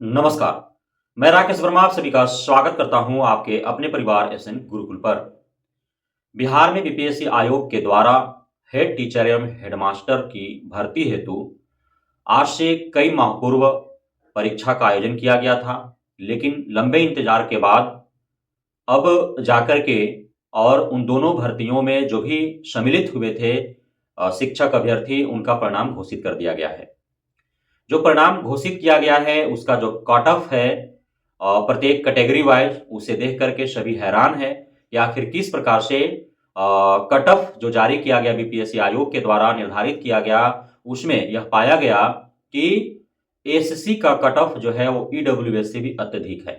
नमस्कार, मैं राकेश वर्मा आप सभी का स्वागत करता हूं आपके अपने परिवार एसएन गुरुकुल पर। बिहार में बीपीएससी आयोग के द्वारा हेड टीचर एवं हेडमास्टर की भर्ती हेतु आज से कई माह पूर्व परीक्षा का आयोजन किया गया था, लेकिन लंबे इंतजार के बाद अब जाकर के और उन दोनों भर्तियों में जो भी सम्मिलित हुए थे शिक्षक अभ्यर्थी, उनका परिणाम घोषित कर दिया गया है। जो परिणाम घोषित किया गया है उसका जो कट ऑफ है प्रत्येक कैटेगरी वाइज, उसे देख करके सभी हैरान है कि आखिर किस प्रकार से कट ऑफ जो जारी किया गया बीपीएससी आयोग के द्वारा निर्धारित किया गया, उसमें यह पाया गया कि एसएससी का कट ऑफ जो है वो ईडब्ल्यूएस से भी अत्यधिक है।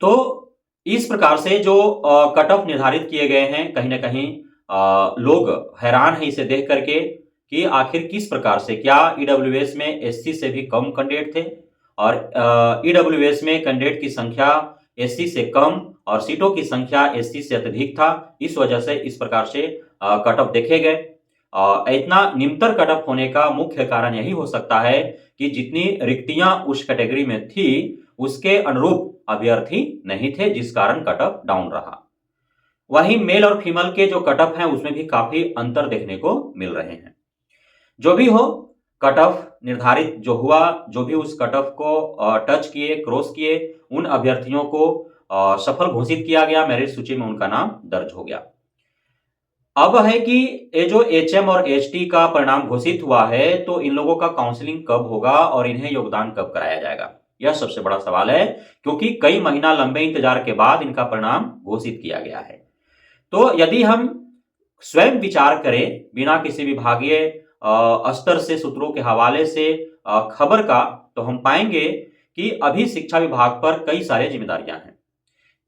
तो इस प्रकार से जो कट ऑफ निर्धारित किए गए हैं, कहीं ना कहीं लोग हैरान हैं इसे देख करके कि आखिर किस प्रकार से, क्या ईडब्ल्यूएस में एससी से भी कम कैंडिडेट थे और ईडब्ल्यूएस में कैंडिडेट की संख्या एससी से कम और सीटों की संख्या एससी से अत्यधिक था। इस वजह से इस प्रकार से कट ऑफ देखे गए। इतना निम्नतर कट ऑफ होने का मुख्य कारण यही हो सकता है कि जितनी रिक्तियां उस कैटेगरी में थी उसके अनुरूप अभ्यर्थी नहीं थे, जिस कारण कट ऑफ डाउन रहा। वहीं मेल और फीमेल के जो कट ऑफ हैं उसमें भी काफी अंतर देखने को मिल रहे हैं। जो भी हो, कट ऑफ निर्धारित जो हुआ, जो भी उस कट ऑफ को टच किए, क्रॉस किए, उन अभ्यर्थियों को सफल घोषित किया गया, मेरिट सूची में उनका नाम दर्ज हो गया। अब है कि ये जो एचएम और एचटी का परिणाम घोषित हुआ है, तो इन लोगों का काउंसलिंग कब होगा और इन्हें योगदान कब कराया जाएगा, यह सबसे बड़ा सवाल है, क्योंकि कई महीना लंबे इंतजार के बाद इनका परिणाम घोषित किया गया है। तो यदि हम स्वयं विचार करें बिना किसी विभागीय स्तर से, सूत्रों के हवाले से खबर का, तो हम पाएंगे कि अभी शिक्षा विभाग पर कई सारी जिम्मेदारियां हैं।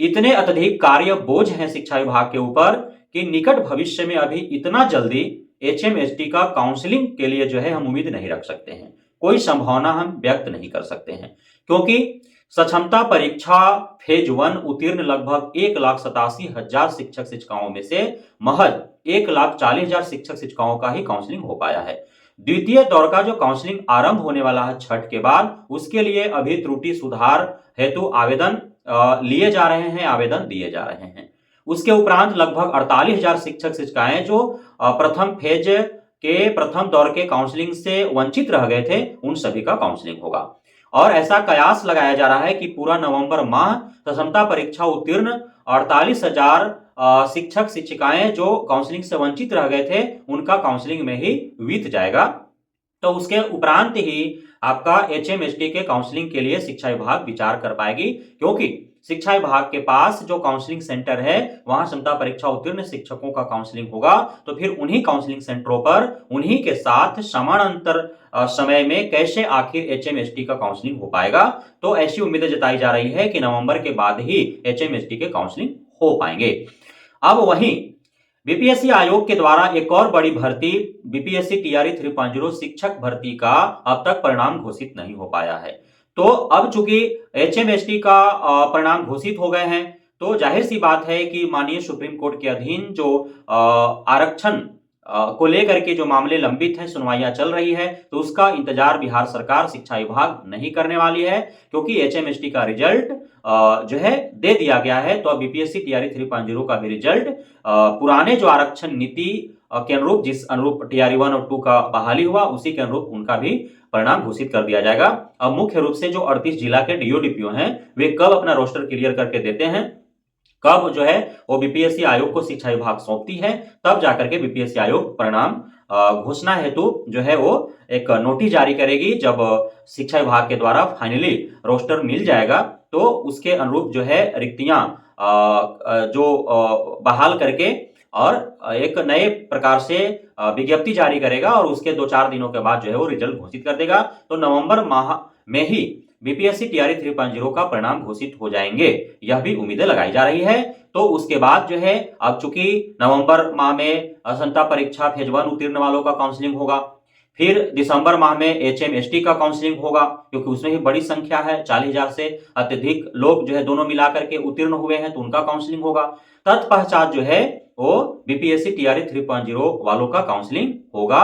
इतने अत्यधिक कार्य बोझ हैं शिक्षा विभाग के ऊपर कि निकट भविष्य में अभी इतना जल्दी एचएमएसटी का काउंसलिंग के लिए जो है हम उम्मीद नहीं रख सकते हैं, कोई संभावना हम व्यक्त नहीं कर सकते हैं, क्योंकि सक्षमता परीक्षा फेज 1 उत्तीर्ण लगभग 1,87,000 शिक्षक शिक्षिकाओं में से महज 1,40,000 शिक्षक शिक्षिकाओं का ही काउंसलिंग हो पाया है। द्वितीय दौर का जो काउंसलिंग आरंभ होने वाला है छठ के बाद, उसके लिए अभी त्रुटि सुधार हेतु आवेदन लिए जा रहे हैं, आवेदन दिए जा रहे हैं। उसके उपरांत लगभग 48,000 शिक्षक शिक्षिकाएं जो प्रथम फेज के प्रथम दौर के काउंसलिंग से वंचित रह गए थे, उन सभी का काउंसलिंग होगा। और ऐसा कयास लगाया जा रहा है कि पूरा नवंबर माह क्षमता परीक्षा उत्तीर्ण 48,000 शिक्षक शिक्षिकाएं जो काउंसलिंग से वंचित रह गए थे, उनका काउंसलिंग में ही बीत जाएगा। तो उसके उपरांत ही आपका एचएमएसटी के काउंसलिंग के लिए शिक्षा विभाग विचार कर पाएगी, क्योंकि शिक्षा विभाग के पास जो काउंसलिंग सेंटर है वहां क्षमता परीक्षा उत्तीर्ण शिक्षकों का काउंसलिंग होगा। तो फिर उन्हीं काउंसलिंग सेंटरों पर उन्हीं के साथ समानांतर समय में कैसे आखिर एचएमएसटी का काउंसलिंग हो पाएगा। तो ऐसी उम्मीदें जताई जा रही है कि नवंबर के बाद ही एचएमएसटी के काउंसलिंग हो पाएंगे। अब वहीं बीपीएससी आयोग के द्वारा एक और बड़ी भर्ती बीपीएससी टीआरई 3.0 शिक्षक भर्ती का अब तक परिणाम घोषित नहीं हो पाया है। तो अब चूंकि एचएमएसटी का परिणाम घोषित हो गए हैं, तो जाहिर सी बात है कि माननीय सुप्रीम कोर्ट के अधीन जो आरक्षण को लेकर के जो मामले लंबित हैं, सुनवाइयां चल रही है, तो उसका इंतजार बिहार सरकार, शिक्षा विभाग नहीं करने वाली है, क्योंकि एचएमएसटी का रिजल्ट जो है दे दिया गया है। तो अब बीपीएससी टीआरई 3.0 का भी रिजल्ट पुराने जो आरक्षण नीति के अनुरूप, जिस अनुरूप टीआरई 1 और 2 का बहाली हुआ, उसी के अनुरूप उनका भी परिणाम घोषित कर दिया जाएगा। अब मुख्य रूप से जो 38 जिला के डीओ डीपीओ हैं, वे कब अपना रोस्टर क्लियर करके देते हैं, कब जो है वो बीपीएससी आयोग को शिक्षा विभाग सौंपती है, तब जाकर के बीपीएससी आयोग परिणाम घोषणा हेतु जो है वो एक नोटिस जारी करेगी। जब शिक्षा विभाग के द्वारा फाइनली रोस्टर मिल जाएगा, तो उसके अनुरूप जो है रिक्तियां जो बहाल करके और एक नए प्रकार से विज्ञप्ति जारी करेगा और उसके 2-4 दिनों के बाद जो है वो रिजल्ट घोषित कर देगा। तो नवंबर माह में ही बीपीएससी टीआरई 3.0 का परिणाम घोषित हो जाएंगे, यह भी उम्मीदें लगाई जा रही है। तो उसके बाद जो है, अब चूंकि नवंबर माह में क्षमता परीक्षा फेज 1 उत्तीर्ण वालों का काउंसलिंग होगा, फिर दिसंबर माह में एचएमएसटी का काउंसलिंग होगा, क्योंकि उसमें भी बड़ी संख्या है, 40,000 से अत्यधिक लोग जो है दोनों मिलाकर के उत्तीर्ण हुए हैं, तो उनका काउंसलिंग होगा। तत्पश्चात जो है वो बीपीएससी टीआरई 3.0 वालों का काउंसलिंग होगा।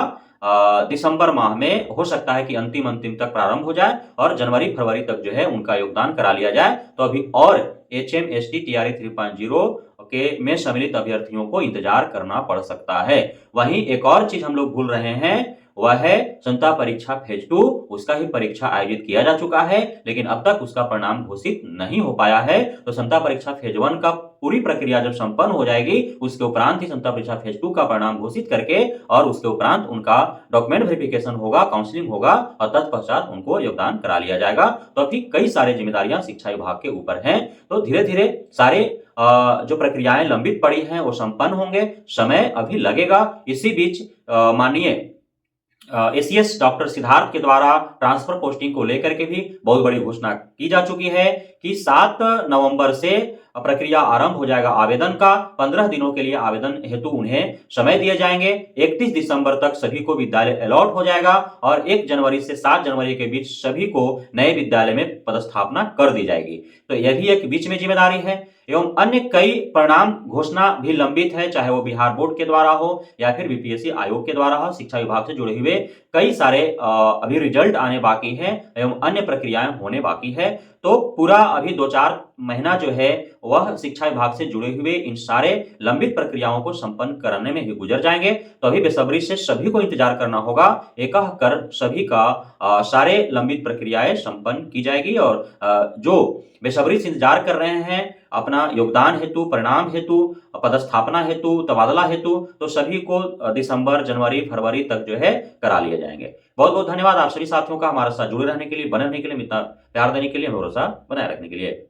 दिसंबर माह में हो सकता है कि अंतिम तक प्रारंभ हो जाए और जनवरी फरवरी तक जो है उनका योगदान करा लिया जाए। तो अभी और HMST TRE 3.0 के में सम्मिलित अभ्यर्थियों को इंतजार करना पड़ सकता है। वहीं एक और चीज हम लोग भूल रहे हैं, वह है संता परीक्षा फेज 2। उसका ही परीक्षा आयोजित किया जा चुका है, लेकिन अब तक उसका परिणाम घोषित नहीं हो पाया है। तो संता परीक्षा फेज 1 का पूरी प्रक्रिया जब संपन्न हो जाएगी, उसके उपरांत ही संता परीक्षा फेज 2 का परिणाम घोषित करके और उसके उपरांत उनका डॉक्यूमेंट वेरिफिकेशन होगा, काउंसलिंग होगा और तत्पश्चात उनको योगदान करा लिया जाएगा। तो अभी कई सारी जिम्मेदारियां शिक्षा विभाग के ऊपर हैं। तो धीरे धीरे सारे जो प्रक्रियाएं लंबित पड़ी हैं वो संपन्न होंगे, समय अभी लगेगा। इसी बीच माननीय ACS डॉक्टर सिद्धार्थ के द्वारा ट्रांसफर पोस्टिंग को लेकर के भी बहुत बड़ी घोषणा की जा चुकी है कि 7 नवंबर से प्रक्रिया आरंभ हो जाएगा आवेदन का। 15 दिनों के लिए आवेदन हेतु उन्हें समय दिए जाएंगे। 31 दिसंबर तक सभी को विद्यालय अलॉट हो जाएगा और 1 जनवरी से 7 जनवरी के बीच सभी को नए विद्यालय में पदस्थापना कर दी जाएगी। तो यह भी एक बीच में जिम्मेदारी है। एवं अन्य कई परिणाम घोषणा भी लंबित है, चाहे वो बिहार बोर्ड के द्वारा हो या फिर बीपीएससी आयोग के द्वारा हो। शिक्षा विभाग से जुड़े हुए कई सारे अभी रिजल्ट आने बाकी है एवं अन्य प्रक्रियाएं होने बाकी है। तो पूरा अभी 2-4 महीना जो है वह शिक्षा विभाग से जुड़े हुए इन सारे लंबित प्रक्रियाओं को संपन्न करने में ही गुजर जाएंगे। तो अभी बेसब्री से सभी को इंतजार करना होगा, एक कर सभी का सारे लंबित प्रक्रियाएं संपन्न की जाएगी और जो बेसब्री से इंतजार कर रहे हैं अपना योगदान हेतु, परिणाम हेतु, पदस्थापना हेतु, तबादला हेतु, तो सभी को दिसंबर, जनवरी, फरवरी तक जो है करा लिए जाएंगे। बहुत बहुत धन्यवाद आप सभी साथियों का हमारे साथ जुड़े रहने के लिए, बने रहने के लिए, इतना प्यार देने के लिए, भरोसा बनाए रखने के लिए।